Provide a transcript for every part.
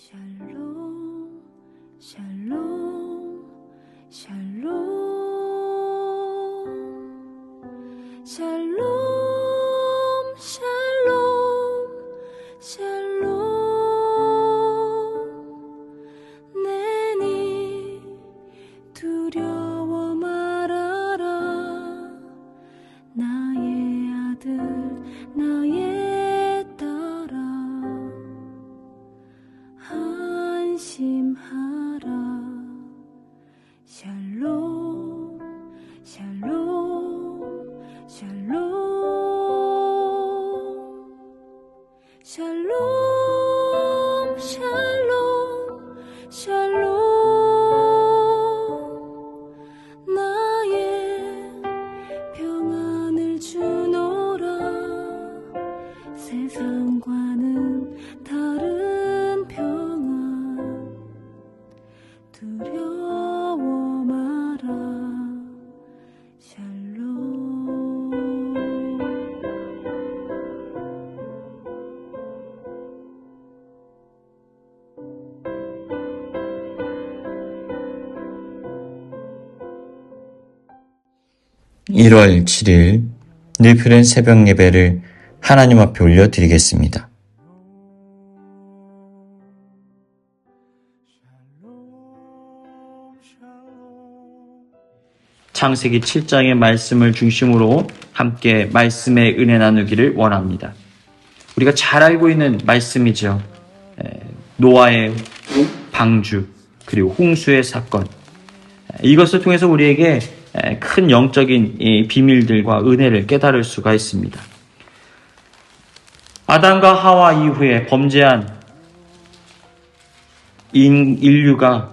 샬롬 샬롬 샬롬 샬롬 샬롬 샬롬 내니 두려워 말아라 나의 아들 나의 딸아 안심하라 샬롬 샬롬 샬롬 샬롬 샬롬 샬롬 나의 평안을 주노라 세상과는 다른 평안 두려워 마라 샬롬 (1월 7일) 늘푸른 새벽 예배를 하나님 앞에 올려드리겠습니다. 창세기 7장의 말씀을 중심으로 함께 말씀의 은혜 나누기를 원합니다. 우리가 잘 알고 있는 말씀이죠. 노아의 방주 그리고 홍수의 사건, 이것을 통해서 우리에게 큰 영적인 비밀들과 은혜를 깨달을 수가 있습니다. 아담과 하와 이후에 범죄한 인류가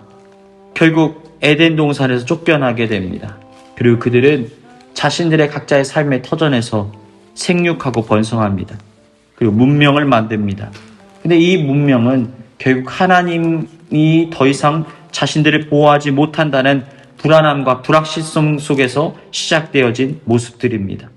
결국 에덴 동산에서 쫓겨나게 됩니다. 그리고 그들은 자신들의 각자의 삶의 터전에서 생육하고 번성합니다. 그리고 문명을 만듭니다. 근데 이 문명은 결국 하나님이 더 이상 자신들을 보호하지 못한다는 불안함과 불확실성 속에서 시작되어진 모습들입니다.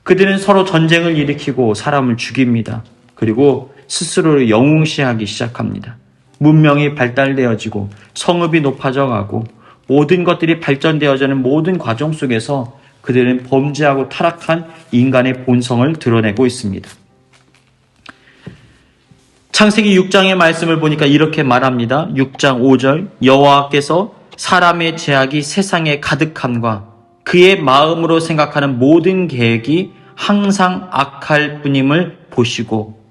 그들은 서로 전쟁을 일으키고 사람을 죽입니다. 그리고 스스로를 영웅시하기 시작합니다. 문명이 발달되어지고 성읍이 높아져가고 모든 것들이 발전되어지는 모든 과정 속에서 그들은 범죄하고 타락한 인간의 본성을 드러내고 있습니다. 창세기 6장의 말씀을 보니까 이렇게 말합니다. 6장 5절 여호와께서 사람의 죄악이 세상에 가득함과 그의 마음으로 생각하는 모든 계획이 항상 악할 뿐임을 보시고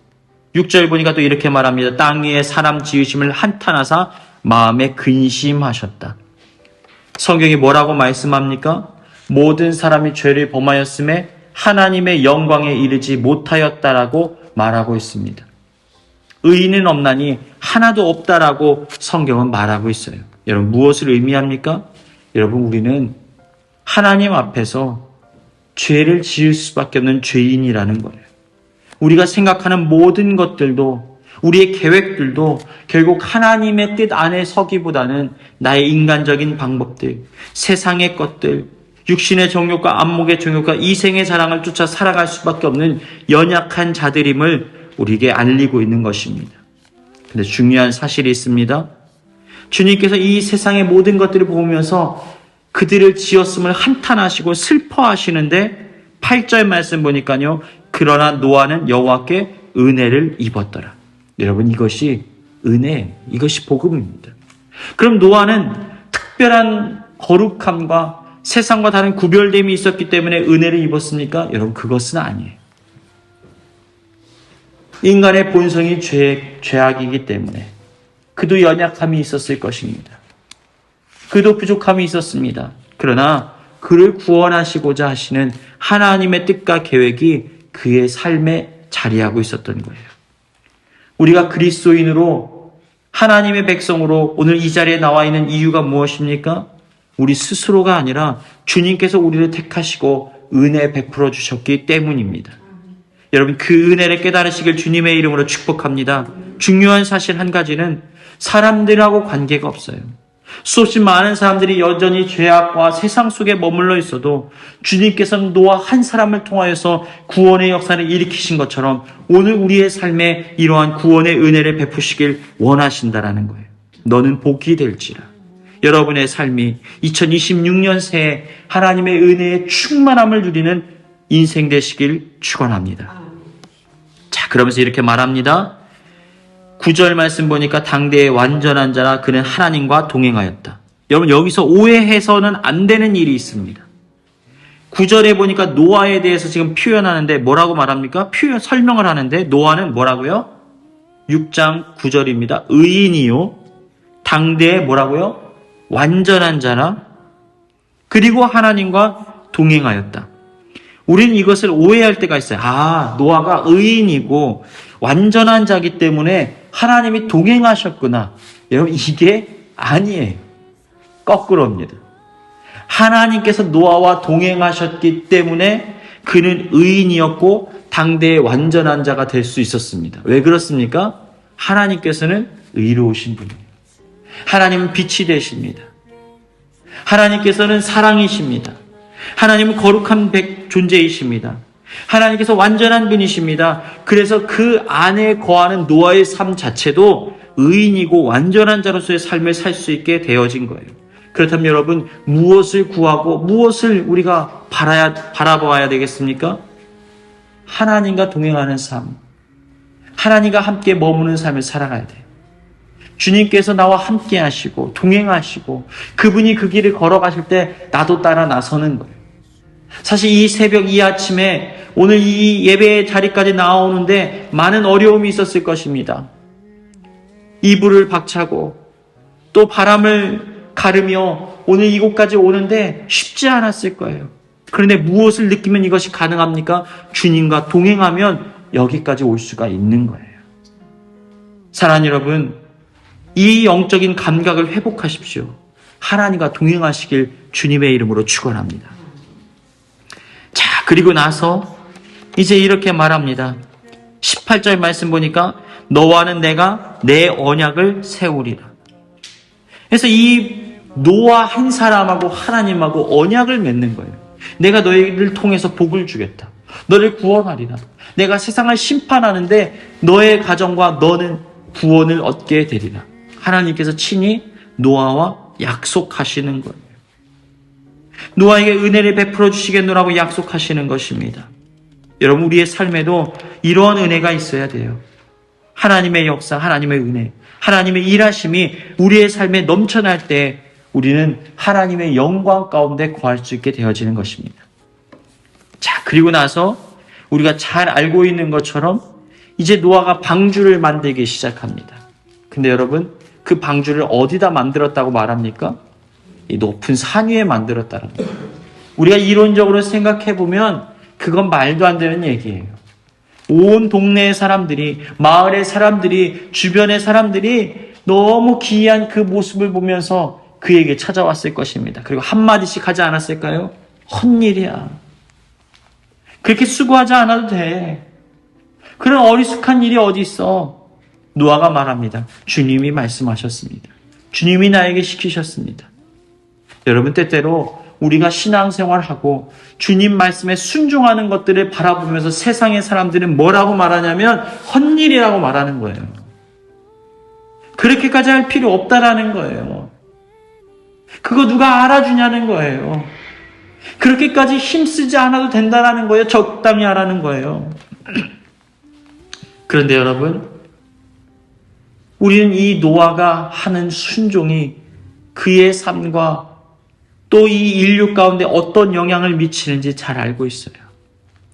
6절 보니까 또 이렇게 말합니다. 땅 위에 사람 지으심을 한탄하사 마음에 근심하셨다. 성경이 뭐라고 말씀합니까? 모든 사람이 죄를 범하였음에 하나님의 영광에 이르지 못하였다라고 말하고 있습니다. 의인은 없나니 하나도 없다라고 성경은 말하고 있어요. 여러분 무엇을 의미합니까? 여러분 우리는 하나님 앞에서 죄를 지을 수밖에 없는 죄인이라는 거예요. 우리가 생각하는 모든 것들도 우리의 계획들도 결국 하나님의 뜻 안에 서기보다는 나의 인간적인 방법들, 세상의 것들, 육신의 정욕과 안목의 정욕과 이생의 사랑을 쫓아 살아갈 수밖에 없는 연약한 자들임을 우리에게 알리고 있는 것입니다. 그런데 중요한 사실이 있습니다. 주님께서 이 세상의 모든 것들을 보면서 그들을 지었음을 한탄하시고 슬퍼하시는데 8절 말씀 보니까요. 그러나 노아는 여호와께 은혜를 입었더라. 여러분 이것이 은혜, 이것이 복음입니다. 그럼 노아는 특별한 거룩함과 세상과 다른 구별됨이 있었기 때문에 은혜를 입었습니까? 여러분 그것은 아니에요. 인간의 본성이 죄악이기 때문에 그도 연약함이 있었을 것입니다. 그도 부족함이 있었습니다. 그러나 그를 구원하시고자 하시는 하나님의 뜻과 계획이 그의 삶에 자리하고 있었던 거예요. 우리가 그리스도인으로 하나님의 백성으로 오늘 이 자리에 나와 있는 이유가 무엇입니까? 우리 스스로가 아니라 주님께서 우리를 택하시고 은혜 베풀어 주셨기 때문입니다. 여러분 그 은혜를 깨달으시길 주님의 이름으로 축복합니다. 중요한 사실 한 가지는 사람들하고 관계가 없어요. 수없이 많은 사람들이 여전히 죄악과 세상 속에 머물러 있어도 주님께서는 노아 한 사람을 통하여서 구원의 역사를 일으키신 것처럼 오늘 우리의 삶에 이러한 구원의 은혜를 베푸시길 원하신다라는 거예요. 너는 복이 될지라. 여러분의 삶이 2026년 새해 하나님의 은혜의 충만함을 누리는 인생 되시길 축원합니다. 자, 그러면서 이렇게 말합니다. 9절 말씀 보니까 당대의 완전한 자라 그는 하나님과 동행하였다. 여러분, 여기서 오해해서는 안 되는 일이 있습니다. 9절에 보니까 노아에 대해서 지금 표현하는데 뭐라고 말합니까? 설명을 하는데 노아는 뭐라고요? 6장 9절입니다. 의인이요. 당대의 뭐라고요? 완전한 자라. 그리고 하나님과 동행하였다. 우리는 이것을 오해할 때가 있어요. 노아가 의인이고 완전한 자기 때문에 하나님이 동행하셨구나. 여러분, 이게 아니에요. 거꾸로입니다. 하나님께서 노아와 동행하셨기 때문에 그는 의인이었고 당대의 완전한 자가 될 수 있었습니다. 왜 그렇습니까? 하나님께서는 의로우신 분이에요. 하나님은 빛이 되십니다. 하나님께서는 사랑이십니다. 하나님은 거룩한 존재이십니다. 하나님께서 완전한 분이십니다. 그래서 그 안에 거하는 노아의 삶 자체도 의인이고 완전한 자로서의 삶을 살 수 있게 되어진 거예요. 그렇다면 여러분, 무엇을 구하고 무엇을 우리가 바라봐야 되겠습니까? 하나님과 동행하는 삶, 하나님과 함께 머무는 삶을 살아가야 돼요. 주님께서 나와 함께 하시고 동행하시고 그분이 그 길을 걸어가실 때 나도 따라 나서는 거예요. 사실 이 새벽 이 아침에 오늘 이 예배의 자리까지 나오는데 많은 어려움이 있었을 것입니다. 이불을 박차고 또 바람을 가르며 오늘 이곳까지 오는데 쉽지 않았을 거예요. 그런데 무엇을 느끼면 이것이 가능합니까? 주님과 동행하면 여기까지 올 수가 있는 거예요. 사랑하는 여러분, 이 영적인 감각을 회복하십시오. 하나님과 동행하시길 주님의 이름으로 축원합니다. 자, 그리고 나서 이제 이렇게 말합니다. 18절 말씀 보니까 너와는 내가 내 언약을 세우리라. 그래서 이 노아 한 사람하고 하나님하고 언약을 맺는 거예요. 내가 너희를 통해서 복을 주겠다. 너를 구원하리라. 내가 세상을 심판하는데 너의 가정과 너는 구원을 얻게 되리라. 하나님께서 친히 노아와 약속하시는 거예요. 노아에게 은혜를 베풀어 주시겠노라고 약속하시는 것입니다. 여러분, 우리의 삶에도 이러한 은혜가 있어야 돼요. 하나님의 역사, 하나님의 은혜, 하나님의 일하심이 우리의 삶에 넘쳐날 때 우리는 하나님의 영광 가운데 거할 수 있게 되어지는 것입니다. 자, 그리고 나서 우리가 잘 알고 있는 것처럼 이제 노아가 방주를 만들기 시작합니다. 근데 여러분, 그 방주를 어디다 만들었다고 말합니까? 이 높은 산 위에 만들었다는 거예요. 우리가 이론적으로 생각해 보면 그건 말도 안 되는 얘기예요. 온 동네의 사람들이, 마을의 사람들이, 주변의 사람들이 너무 기이한 그 모습을 보면서 그에게 찾아왔을 것입니다. 그리고 한마디씩 하지 않았을까요? 헛일이야. 그렇게 수고하지 않아도 돼. 그런 어리숙한 일이 어디 있어? 노아가 말합니다. 주님이 말씀하셨습니다. 주님이 나에게 시키셨습니다. 여러분, 때때로 우리가 신앙생활하고 주님 말씀에 순종하는 것들을 바라보면서 세상의 사람들은 뭐라고 말하냐면 헛일이라고 말하는 거예요. 그렇게까지 할 필요 없다라는 거예요. 그거 누가 알아주냐는 거예요. 그렇게까지 힘쓰지 않아도 된다라는 거예요. 적당히 하라는 거예요. 그런데 여러분, 우리는 이 노아가 하는 순종이 그의 삶과 또 이 인류 가운데 어떤 영향을 미치는지 잘 알고 있어요.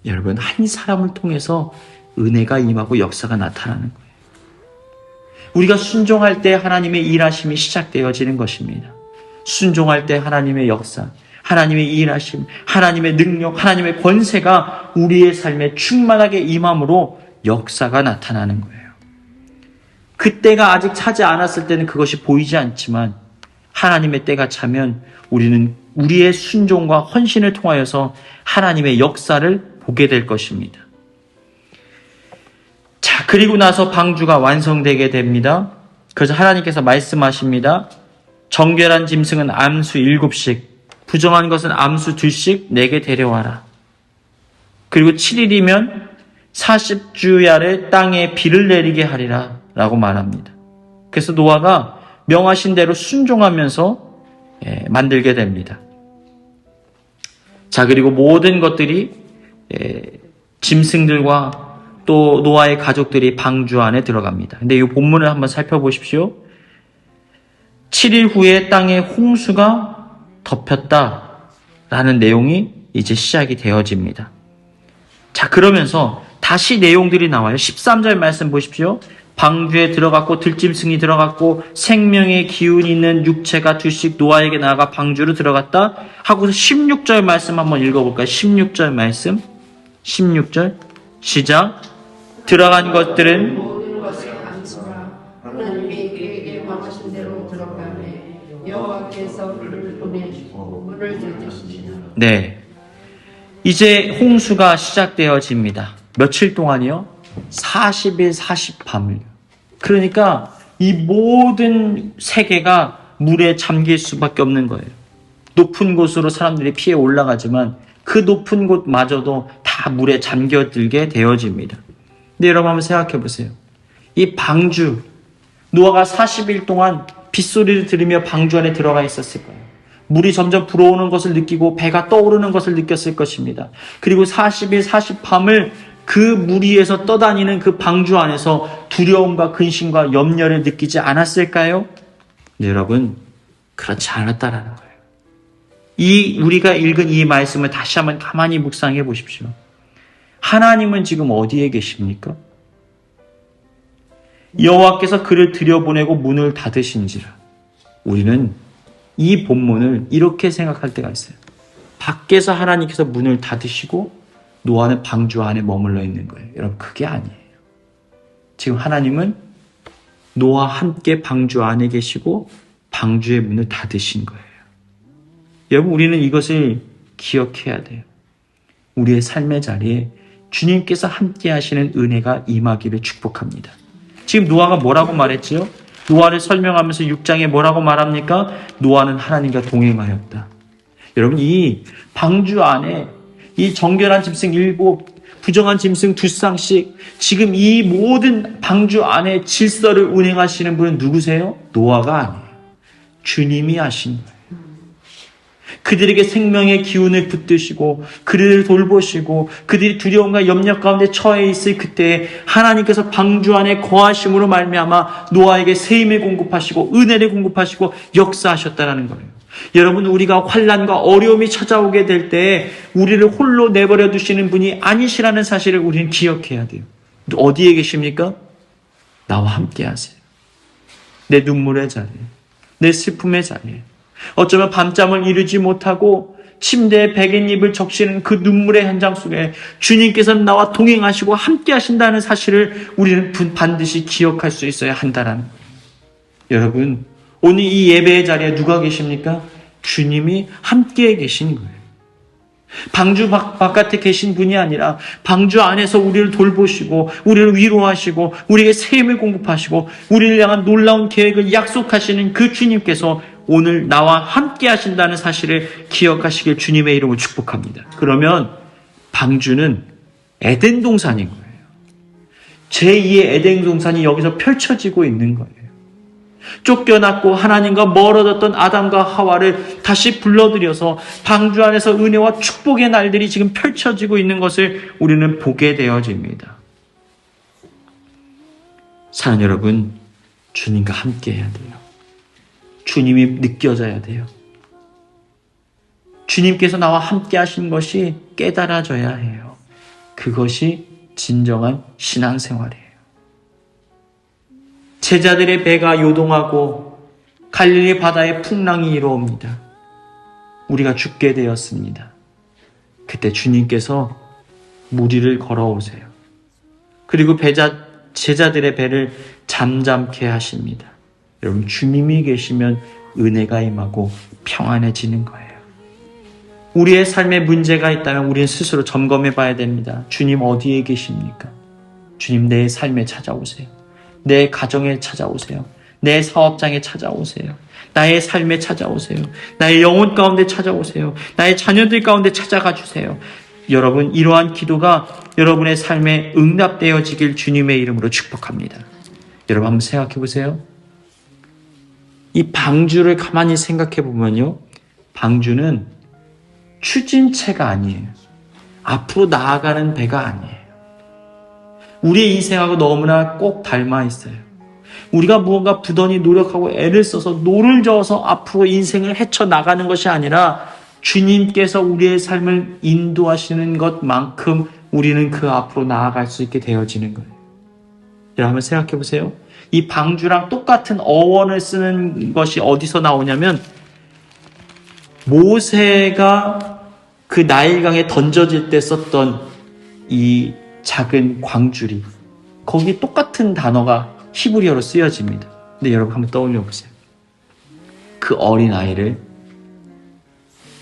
여러분, 한 사람을 통해서 은혜가 임하고 역사가 나타나는 거예요. 우리가 순종할 때 하나님의 일하심이 시작되어지는 것입니다. 순종할 때 하나님의 역사, 하나님의 일하심, 하나님의 능력, 하나님의 권세가 우리의 삶에 충만하게 임함으로 역사가 나타나는 거예요. 그때가 아직 차지 않았을 때는 그것이 보이지 않지만 하나님의 때가 차면 우리는 우리의 순종과 헌신을 통하여서 하나님의 역사를 보게 될 것입니다. 자, 그리고 나서 방주가 완성되게 됩니다. 그래서 하나님께서 말씀하십니다. 정결한 짐승은 암수 7씩, 부정한 것은 암수 2씩 내게 데려와라. 그리고 7일이면 40주야를 땅에 비를 내리게 하리라 라고 말합니다. 그래서 노아가 명하신 대로 순종하면서 만들게 됩니다. 자, 그리고 모든 것들이 짐승들과 또 노아의 가족들이 방주 안에 들어갑니다. 근데 이 본문을 한번 살펴보십시오. 7일 후에 땅에 홍수가 덮였다라는 내용이 이제 시작이 되어집니다. 자, 그러면서 다시 내용들이 나와요. 13절 말씀 보십시오. 방주에 들어갔고 들짐승이 들어갔고 생명의 기운이 있는 육체가 둘씩 노아에게 나아가 방주로 들어갔다 하고서 16절 말씀 한번 읽어볼까요? 16절 말씀 16절 시작. 들어간 것들은 모든 것을 안치라. 하나님이 그에게 명하신 대로 들어가매 여호와께서 그를 보내시고 물을 들이시니라. 네, 이제 홍수가 시작되어집니다. 며칠 동안이요? 40일 40밤을. 그러니까 이 모든 세계가 물에 잠길 수밖에 없는 거예요. 높은 곳으로 사람들이 피해 올라가지만 그 높은 곳마저도 다 물에 잠겨들게 되어집니다. 근데 여러분 한번 생각해 보세요. 이 방주, 노아가 40일 동안 빗소리를 들으며 방주 안에 들어가 있었을 거예요. 물이 점점 불어오는 것을 느끼고 배가 떠오르는 것을 느꼈을 것입니다. 그리고 40일 40밤을 그 물 위에서 떠다니는 그 방주 안에서 두려움과 근심과 염려를 느끼지 않았을까요? 네, 여러분, 그렇지 않았다라는 거예요. 우리가 읽은 이 말씀을 다시 한번 가만히 묵상해 보십시오. 하나님은 지금 어디에 계십니까? 여호와께서 그를 들여보내고 문을 닫으신지라. 우리는 이 본문을 이렇게 생각할 때가 있어요. 밖에서 하나님께서 문을 닫으시고 노아는 방주 안에 머물러 있는 거예요. 여러분, 그게 아니에요. 지금 하나님은 노아와 함께 방주 안에 계시고 방주의 문을 닫으신 거예요. 여러분, 우리는 이것을 기억해야 돼요. 우리의 삶의 자리에 주님께서 함께 하시는 은혜가 임하기를 축복합니다. 지금 노아가 뭐라고 말했지요? 노아를 설명하면서 6장에 뭐라고 말합니까? 노아는 하나님과 동행하였다. 여러분, 이 방주 안에 이 정결한 짐승 7, 부정한 짐승 2쌍씩, 지금 이 모든 방주 안에 질서를 운행하시는 분은 누구세요? 노아가 아니에요. 주님이 하신 거예요. 그들에게 생명의 기운을 붙드시고 그들을 돌보시고 그들이 두려움과 염려 가운데 처해 있을 그때에 하나님께서 방주 안에 거하심으로 말미암아 노아에게 새 힘을 공급하시고 은혜를 공급하시고 역사하셨다는 거예요. 여러분, 우리가 환난과 어려움이 찾아오게 될 때 우리를 홀로 내버려 두시는 분이 아니시라는 사실을 우리는 기억해야 돼요. 어디에 계십니까? 나와 함께 하세요. 내 눈물의 자리에, 내 슬픔의 자리에, 어쩌면 밤잠을 이루지 못하고 침대에 베갯잎을 적시는 그 눈물의 현장 속에 주님께서는 나와 동행하시고 함께 하신다는 사실을 우리는 반드시 기억할 수 있어야 한다는 거예요. 여러분, 오늘 이 예배의 자리에 누가 계십니까? 주님이 함께 계신 거예요. 방주 바깥에 계신 분이 아니라 방주 안에서 우리를 돌보시고 우리를 위로하시고 우리에게 새 힘을 공급하시고 우리를 향한 놀라운 계획을 약속하시는 그 주님께서 오늘 나와 함께 하신다는 사실을 기억하시길 주님의 이름으로 축복합니다. 그러면 방주는 에덴 동산인 거예요. 제2의 에덴 동산이 여기서 펼쳐지고 있는 거예요. 쫓겨났고 하나님과 멀어졌던 아담과 하와를 다시 불러들여서 방주 안에서 은혜와 축복의 날들이 지금 펼쳐지고 있는 것을 우리는 보게 되어집니다. 사랑하는 여러분, 주님과 함께 해야 돼요. 주님이 느껴져야 돼요. 주님께서 나와 함께 하신 것이 깨달아져야 해요. 그것이 진정한 신앙생활이에요. 제자들의 배가 요동하고 갈릴리 바다에 풍랑이 일어옵니다. 우리가 죽게 되었습니다. 그때 주님께서 물 위를 걸어오세요. 그리고 제자들의 배를 잠잠케 하십니다. 여러분, 주님이 계시면 은혜가 임하고 평안해지는 거예요. 우리의 삶에 문제가 있다면 우리는 스스로 점검해 봐야 됩니다. 주님 어디에 계십니까? 주님, 내 삶에 찾아오세요. 내 가정에 찾아오세요. 내 사업장에 찾아오세요. 나의 삶에 찾아오세요. 나의 영혼 가운데 찾아오세요. 나의 자녀들 가운데 찾아가 주세요. 여러분, 이러한 기도가 여러분의 삶에 응답되어지길 주님의 이름으로 축복합니다. 여러분 한번 생각해 보세요. 이 방주를 가만히 생각해 보면요, 방주는 추진체가 아니에요. 앞으로 나아가는 배가 아니에요. 우리의 인생하고 너무나 꼭 닮아 있어요. 우리가 무언가 부단히 노력하고 애를 써서 노를 저어서 앞으로 인생을 헤쳐나가는 것이 아니라 주님께서 우리의 삶을 인도하시는 것만큼 우리는 그 앞으로 나아갈 수 있게 되어지는 거예요. 여러분 한번 생각해 보세요. 이 방주랑 똑같은 어원을 쓰는 것이 어디서 나오냐면, 모세가 그 나일강에 던져질 때 썼던 이 작은 광주리, 거기 똑같은 단어가 히브리어로 쓰여집니다. 근데 여러분 한번 떠올려 보세요. 그 어린 아이를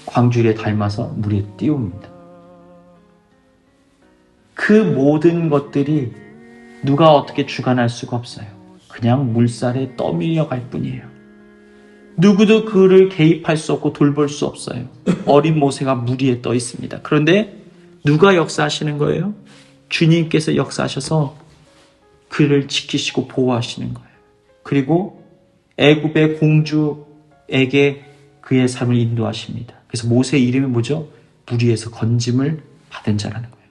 광주리에 닮아서 물에 띄웁니다. 그 모든 것들이 누가 어떻게 주관할 수가 없어요. 그냥 물살에 떠밀려 갈 뿐이에요. 누구도 그를 개입할 수 없고 돌볼 수 없어요. 어린 모세가 물 위에 떠 있습니다. 그런데 누가 역사하시는 거예요? 주님께서 역사하셔서 그를 지키시고 보호하시는 거예요. 그리고 애굽의 공주에게 그의 삶을 인도하십니다. 그래서 모세의 이름이 뭐죠? 물 위에서 건짐을 받은 자라는 거예요.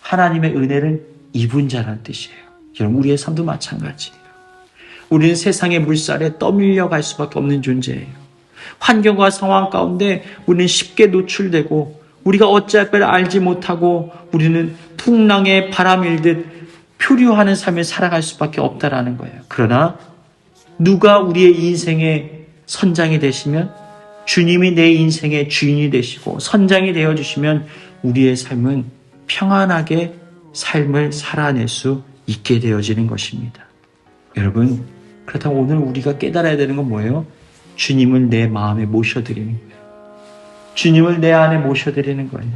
하나님의 은혜를 입은 자라는 뜻이에요. 여러분, 우리의 삶도 마찬가지예요. 우리는 세상의 물살에 떠밀려 갈 수밖에 없는 존재예요. 환경과 상황 가운데 우리는 쉽게 노출되고, 우리가 어찌할 바를 알지 못하고 우리는 풍랑에 바람 일듯 표류하는 삶을 살아갈 수밖에 없다라는 거예요. 그러나 누가 우리의 인생의 선장이 되시면, 주님이 내 인생의 주인이 되시고 선장이 되어주시면 우리의 삶은 평안하게 삶을 살아낼 수 있게 되어지는 것입니다. 여러분, 그렇다면 오늘 우리가 깨달아야 되는 건 뭐예요? 주님을 내 마음에 모셔드리는 거예요. 주님을 내 안에 모셔드리는 거예요.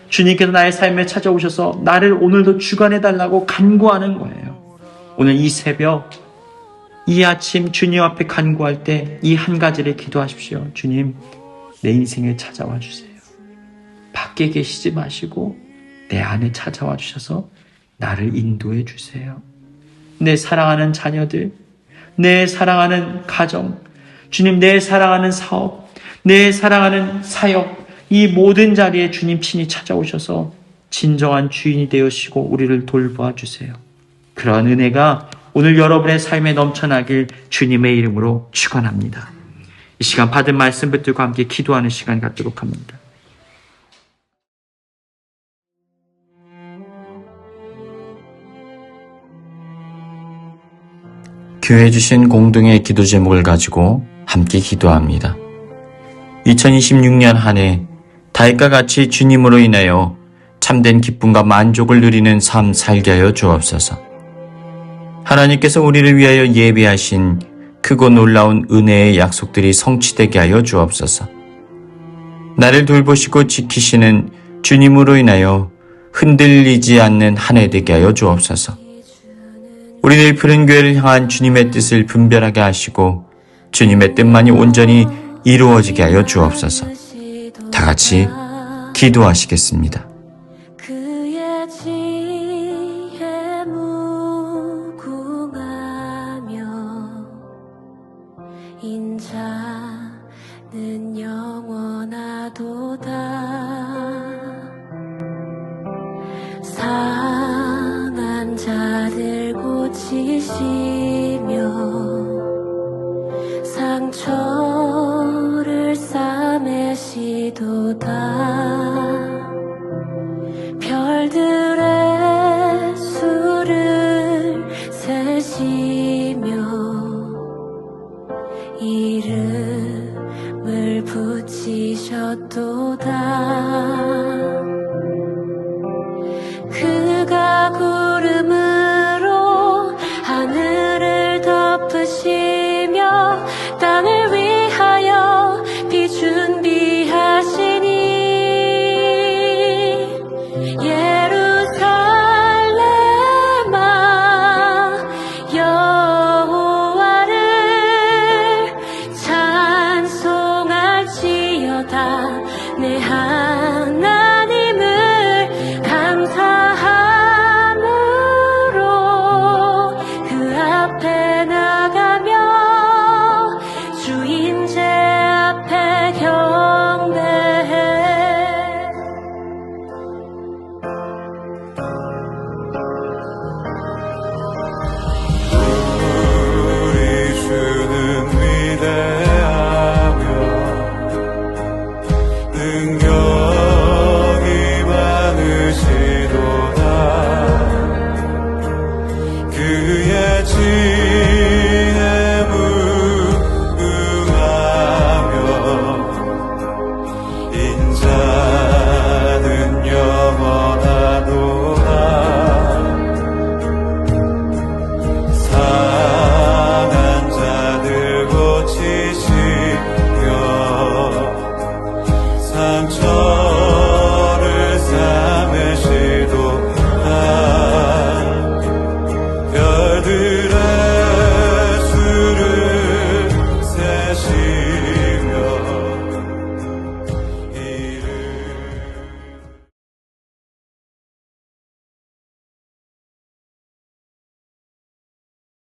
주님께서 나의 삶에 찾아오셔서 나를 오늘도 주관해달라고 간구하는 거예요. 오늘 이 새벽, 이 아침 주님 앞에 간구할 때 이 한 가지를 기도하십시오. 주님, 내 인생에 찾아와 주세요. 밖에 계시지 마시고 내 안에 찾아와 주셔서 나를 인도해 주세요. 내 사랑하는 자녀들, 내 사랑하는 가정, 주님, 내 사랑하는 사업, 내 사랑하는 사역, 이 모든 자리에 주님 친히 찾아오셔서 진정한 주인이 되시고 우리를 돌보아 주세요. 그러한 은혜가 오늘 여러분의 삶에 넘쳐나길 주님의 이름으로 축원합니다. 이 시간 받은 말씀 붙들고 함께 기도하는 시간 갖도록 합니다. 교회 주신 공동의 기도 제목을 가지고 함께 기도합니다. 2026년 한 해 다윗과 같이 주님으로 인하여 참된 기쁨과 만족을 누리는 삶 살게 하여 주옵소서. 하나님께서 우리를 위하여 예비하신 크고 놀라운 은혜의 약속들이 성취되게 하여 주옵소서. 나를 돌보시고 지키시는 주님으로 인하여 흔들리지 않는 한 해 되게 하여 주옵소서. 우리를 푸른 교회를 향한 주님의 뜻을 분별하게 하시고 주님의 뜻만이 온전히 이루어지게 하여 주옵소서. 다 같이 기도하시겠습니다. 그의 지혜 무궁하며 인자는 영원하도다. 상한 자들 고치시